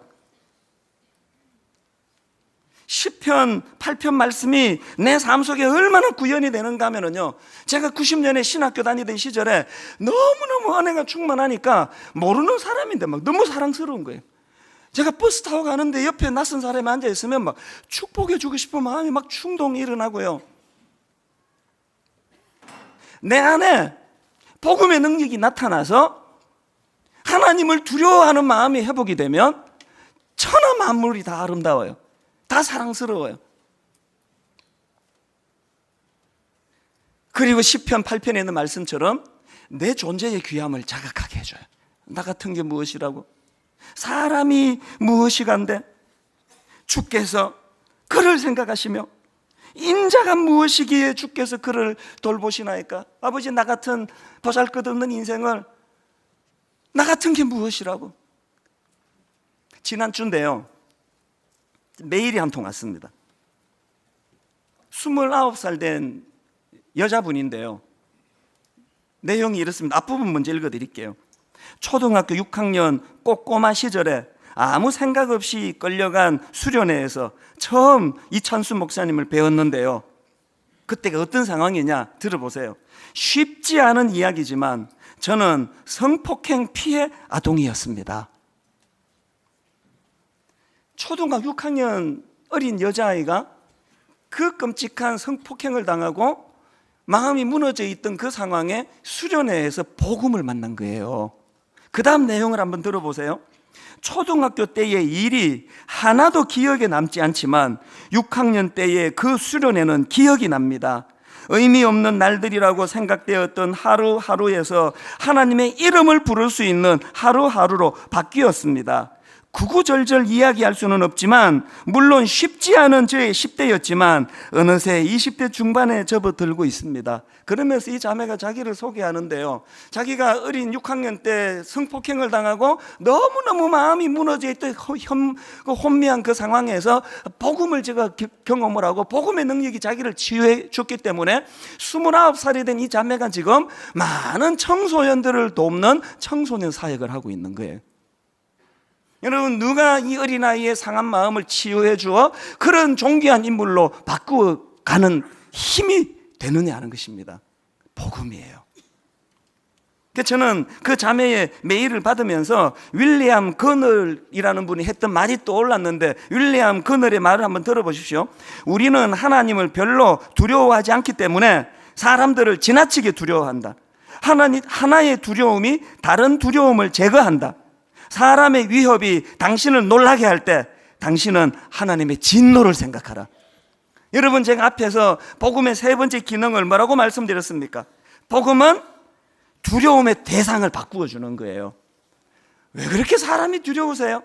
시편 8편 말씀이 내 삶 속에 얼마나 구현이 되는가 하면요, 제가 90년에 신학교 다니던 시절에 너무너무 은혜가 충만하니까 모르는 사람인데 막 너무 사랑스러운 거예요. 제가 버스 타고 가는데 옆에 낯선 사람이 앉아 있으면 막 축복해 주고 싶은 마음이 막 충동이 일어나고요. 내 안에 복음의 능력이 나타나서 하나님을 두려워하는 마음이 회복이 되면 천하 만물이 다 아름다워요. 다 사랑스러워요. 그리고 시편 8편에 있는 말씀처럼 내 존재의 귀함을 자각하게 해줘요. 나 같은 게 무엇이라고? 사람이 무엇이간데 주께서 그를 생각하시며 인자가 무엇이기에 주께서 그를 돌보시나이까. 아버지, 나 같은 보잘것없는 인생을, 나 같은 게 무엇이라고. 지난주인데요, 메일이 한 통 왔습니다. 29살 된 여자분인데요, 내용이 이렇습니다. 앞부분 먼저 읽어드릴게요. 초등학교 6학년 꼬꼬마 시절에 아무 생각 없이 끌려간 수련회에서 처음 이찬수 목사님을 배웠는데요. 그때가 어떤 상황이냐 들어보세요. 쉽지 않은 이야기지만 저는 성폭행 피해 아동이었습니다. 초등학교 6학년 어린 여자아이가 그 끔찍한 성폭행을 당하고 마음이 무너져 있던 그 상황에 수련회에서 복음을 만난 거예요. 그 다음 내용을 한번 들어보세요. 초등학교 때의 일이 하나도 기억에 남지 않지만 6학년 때의 그 수련회는 기억이 납니다. 의미 없는 날들이라고 생각되었던 하루하루에서 하나님의 이름을 부를 수 있는 하루하루로 바뀌었습니다. 구구절절 이야기할 수는 없지만 물론 쉽지 않은 저의 10대였지만 어느새 20대 중반에 접어들고 있습니다. 그러면서 이 자매가 자기를 소개하는데요, 자기가 어린 6학년 때 성폭행을 당하고 너무너무 마음이 무너져 있던 혼미한 그 상황에서 복음을 제가 경험을 하고 복음의 능력이 자기를 치유해 줬기 때문에 29살이 된 이 자매가 지금 많은 청소년들을 돕는 청소년 사역을 하고 있는 거예요. 여러분, 누가 이 어린아이의 상한 마음을 치유해 주어 그런 존귀한 인물로 바꾸어 가는 힘이 되느냐 하는 것입니다. 복음이에요. 저는 그 자매의 메일을 받으면서 윌리엄 거널이라는 분이 했던 말이 떠올랐는데, 윌리엄 거널의 말을 한번 들어보십시오. 우리는 하나님을 별로 두려워하지 않기 때문에 사람들을 지나치게 두려워한다. 하나의 두려움이 다른 두려움을 제거한다. 사람의 위협이 당신을 놀라게 할 때 당신은 하나님의 진노를 생각하라. 여러분, 제가 앞에서 복음의 세 번째 기능을 뭐라고 말씀드렸습니까? 복음은 두려움의 대상을 바꾸어 주는 거예요. 왜 그렇게 사람이 두려우세요?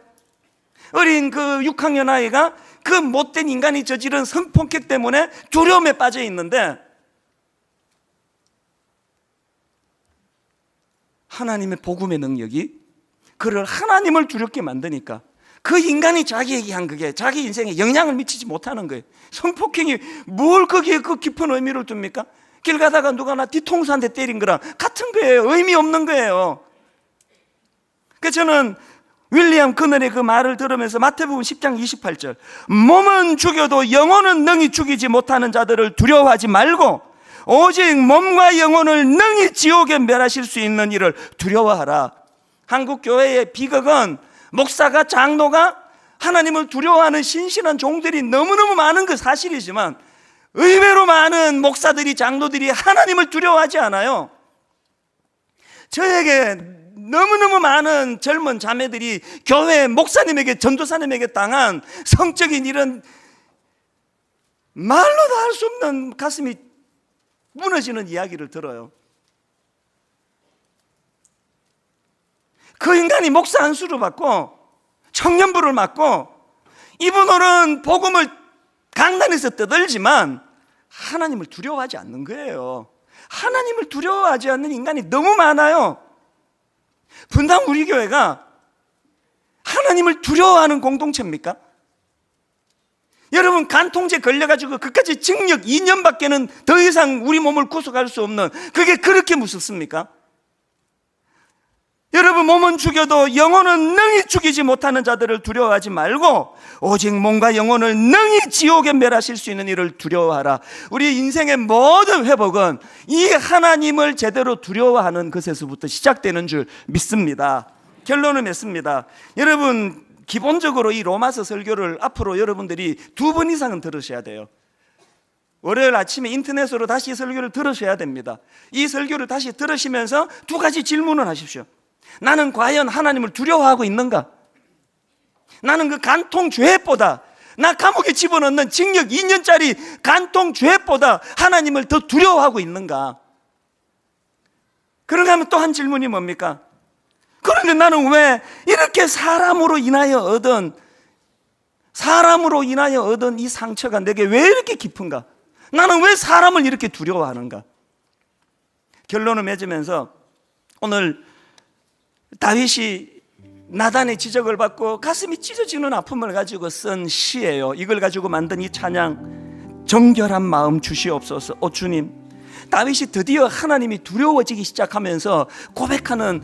어린 그 6학년 아이가 그 못된 인간이 저지른 성폭행 때문에 두려움에 빠져 있는데, 하나님의 복음의 능력이 그를 하나님을 두렵게 만드니까 그 인간이 자기에게 한 그게 자기 인생에 영향을 미치지 못하는 거예요. 성폭행이 뭘 거기에 그 깊은 의미를 둡니까? 길 가다가 누가 나 뒤통수 한 대 때린 거랑 같은 거예요. 의미 없는 거예요. 그래서 저는 윌리엄 거널의 그 말을 들으면서 마태복음 10장 28절, 몸은 죽여도 영혼은 능히 죽이지 못하는 자들을 두려워하지 말고 오직 몸과 영혼을 능히 지옥에 멸하실 수 있는 이를 두려워하라. 한국 교회의 비극은 목사가, 장로가 하나님을 두려워하는 신실한 종들이 너무너무 많은 그 사실이지만 의외로 많은 목사들이, 장로들이 하나님을 두려워하지 않아요. 저에게 너무너무 많은 젊은 자매들이 교회 목사님에게, 전도사님에게 당한 성적인 이런 말로도 할 수 없는 가슴이 무너지는 이야기를 들어요. 그 인간이 목사 안수를 받고 청년부를 맡고 이분들은 복음을 강단에서 떠들지만 하나님을 두려워하지 않는 거예요. 하나님을 두려워하지 않는 인간이 너무 많아요. 분당 우리 교회가 하나님을 두려워하는 공동체입니까? 여러분, 간통죄 걸려가지고 그까지 징역 2년밖에는 더 이상 우리 몸을 구속할 수 없는, 그게 그렇게 무섭습니까? 여러분, 몸은 죽여도 영혼은 능히 죽이지 못하는 자들을 두려워하지 말고 오직 몸과 영혼을 능히 지옥에 멸하실 수 있는 이를 두려워하라. 우리 인생의 모든 회복은 이 하나님을 제대로 두려워하는 것에서부터 시작되는 줄 믿습니다. 결론을 맺습니다. 여러분, 기본적으로 이 로마서 설교를 앞으로 여러분들이 2번 이상은 들으셔야 돼요. 월요일 아침에 인터넷으로 다시 설교를 들으셔야 됩니다. 이 설교를 다시 들으시면서 2가지 질문을 하십시오. 나는 과연 하나님을 두려워하고 있는가? 나는 그 간통죄보다, 나 감옥에 집어넣는 징역 2년짜리 간통죄보다 하나님을 더 두려워하고 있는가? 그런가 하면 또 한 질문이 뭡니까? 그런데 나는 왜 이렇게 사람으로 인하여 얻은 이 상처가 내게 왜 이렇게 깊은가? 나는 왜 사람을 이렇게 두려워하는가? 결론을 맺으면서 오늘 다윗이 나단의 지적을 받고 가슴이 찢어지는 아픔을 가지고 쓴 시예요. 이걸 가지고 만든 이 찬양, 정결한 마음 주시옵소서. 오 주님, 다윗이 드디어 하나님이 두려워지기 시작하면서 고백하는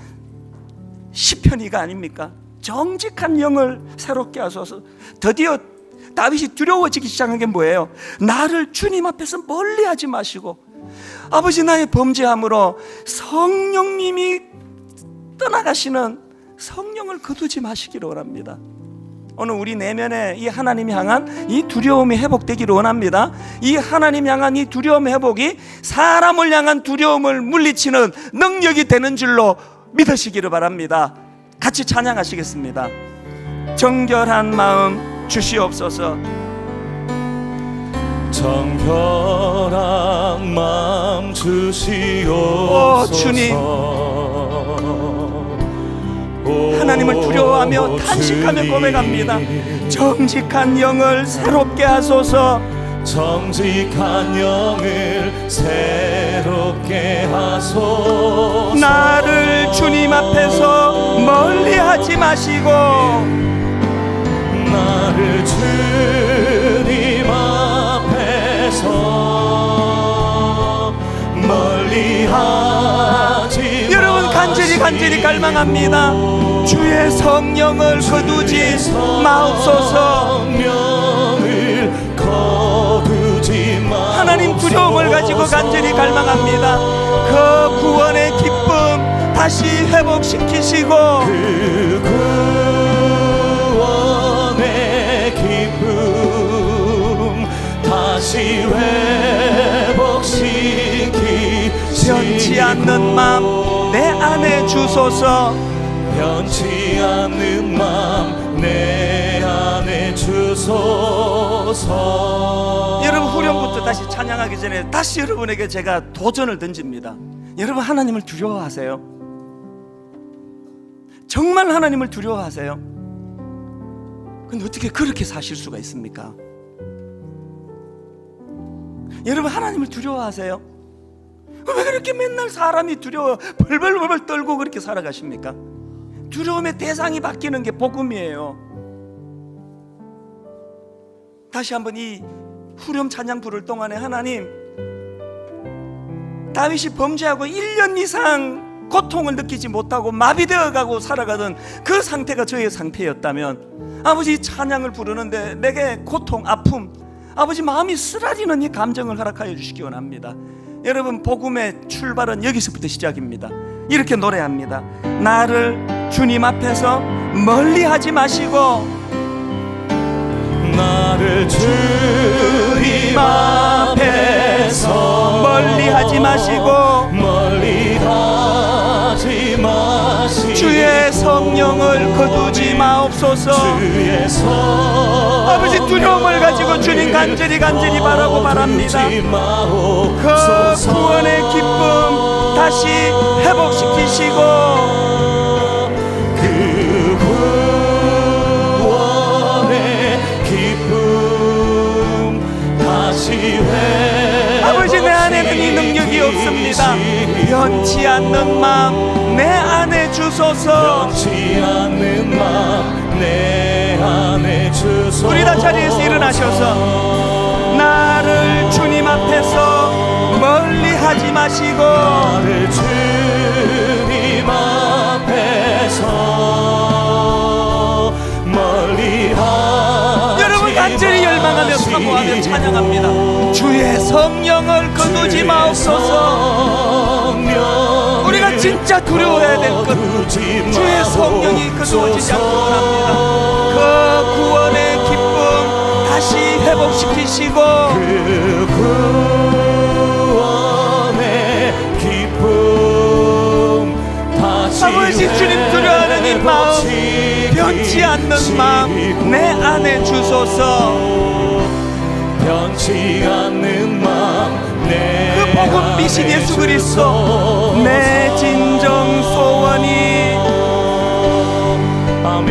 시편이가 아닙니까? 정직한 영을 새롭게 하소서. 드디어 다윗이 두려워지기 시작한 게 뭐예요? 나를 주님 앞에서 멀리하지 마시고, 아버지 나의 범죄함으로 성령님이 떠나가시는 성령을 거두지 마시기를 원합니다. 오늘 우리 내면에 이 하나님 향한 이 두려움이 회복되기를 원합니다. 이 하나님 향한 이 두려움 회복이 사람을 향한 두려움을 물리치는 능력이 되는 줄로 믿으시기를 바랍니다. 같이 찬양하시겠습니다. 정결한 마음 주시옵소서. 정결한 마음 주시옵소서. 주님, 하나님을 두려워하며 탄식하며 고백합니다. 정직한 영을 새롭게 하소서. 정직한 영을 새롭게 하소서. 나를 주님 앞에서 멀리하지 마시고, 나를 주님 앞에서 멀리하지 여러분 간절히 갈망합니다. 주의 성령을 거두지 마옵소서. 하나님 두려움을 가지고 간절히 갈망합니다. 그 구원의 기쁨 다시 회복시키시고, 그 구원의 기쁨 다시 회복시키시고, 변치 않는 마음 내 안에 주소서. 변치 않는 마음 내 안에 주소서. 여러분 후렴부터 다시 찬양하기 전에 다시 여러분에게 제가 도전을 던집니다. 여러분 하나님을 두려워하세요? 정말 하나님을 두려워하세요? 근데 어떻게 그렇게 사실 수가 있습니까? 여러분 하나님을 두려워하세요? 왜 그렇게 맨날 사람이 두려워 벌벌벌 떨고 그렇게 살아가십니까? 두려움의 대상이 바뀌는 게 복음이에요. 다시 한번 이 후렴 찬양 부를 동안에 하나님, 다윗이 범죄하고 1년 이상 고통을 느끼지 못하고 마비되어 가고 살아가던 그 상태가 저의 상태였다면, 아버지 찬양을 부르는데 내게 고통, 아픔, 아버지 마음이 쓰라리는 이 감정을 허락하여 주시기 원합니다. 여러분 복음의 출발은 여기서부터 시작입니다. 이렇게 노래합니다. 나를 주님 앞에서 멀리하지 마시고, 나를 주님 앞에서 멀리하지 마시고, 멀리하지 마시고, 주의 성령을 거두지 마옵소서. 주의 아버지 두려움을 가지고 주님 간절히 바라고 바랍니다. 그 구원의 기쁨 다시 회복시키시고, 그 구원의 기쁨 다시 아버지 내 안에는 이 능력이 없습니다. 변치 않는 마음 내 안에 주소서. 변치 않는 마음 내 안에 주소서. 우리 다 자리에서 일어나셔서 나를 주님 앞에서 멀리하지 마시고, 나를 주님 앞에서 멀리하지 여러분 간절히 열망하며 사모하며 찬양합니다. 주의 성령을 거두지 마옵소서. 우리가 진짜 두려워해야 될 것, 주의 성령이 거두어지지 않기 원합니다. 그 구원의 기쁨 다시 회복시키시고, 그 구원의 기쁨 다시 아버지 주님 두려워하는 이 마음, 변치 않는 마음 내 안에 주소서. 변치 않는 마음 내 그 복음 미신 예수 그리스도 내 진정 소원이, 아멘.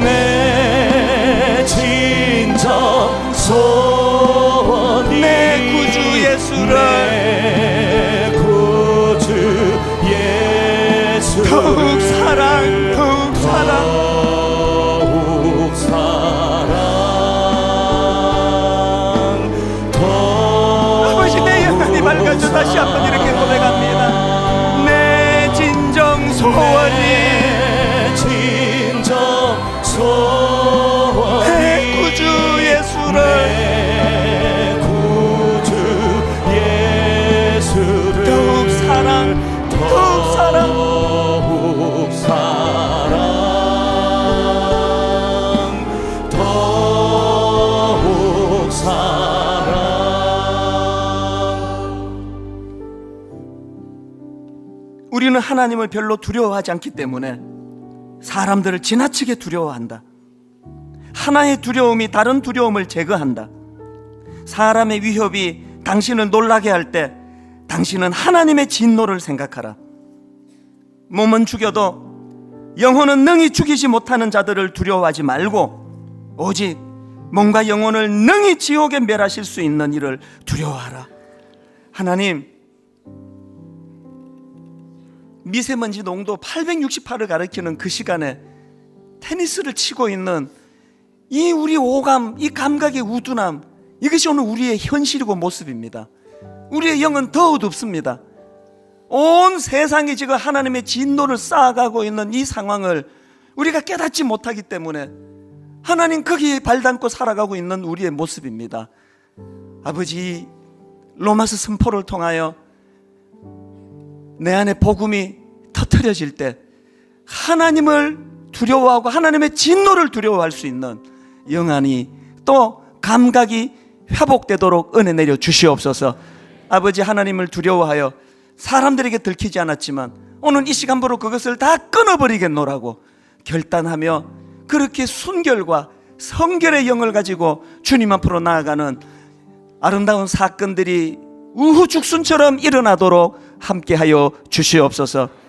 내 진정 소원이 내 구주 예수를 내 구주 예수 더욱 사랑 아버지 내 영혼이 밝아져 다시 한번 이렇게 고백합니다. 내 진정 소원 우리는 하나님을 별로 두려워하지 않기 때문에 사람들을 지나치게 두려워한다. 하나의 두려움이 다른 두려움을 제거한다. 사람의 위협이 당신을 놀라게 할 때 당신은 하나님의 진노를 생각하라. 몸은 죽여도 영혼은 능히 죽이지 못하는 자들을 두려워하지 말고 오직 몸과 영혼을 능히 지옥에 멸하실 수 있는 이를 두려워하라. 하나님, 미세먼지 농도 868을 가리키는 그 시간에 테니스를 치고 있는 이 우리 오감, 이 감각의 우둔함, 이것이 오늘 우리의 현실이고 모습입니다. 우리의 영은 더 어둡습니다. 온 세상이 지금 하나님의 진노를 쌓아가고 있는 이 상황을 우리가 깨닫지 못하기 때문에 하나님 거기에 발담고 살아가고 있는 우리의 모습입니다. 아버지, 로마서 선포를 통하여 내 안에 복음이 터뜨려질 때 하나님을 두려워하고 하나님의 진노를 두려워할 수 있는 영안이 또 감각이 회복되도록 은혜 내려 주시옵소서. 아버지, 하나님을 두려워하여 사람들에게 들키지 않았지만 오늘 이 시간부로 그것을 다 끊어버리겠노라고 결단하며 그렇게 순결과 성결의 영을 가지고 주님 앞으로 나아가는 아름다운 사건들이 우후죽순처럼 일어나도록 함께하여 주시옵소서.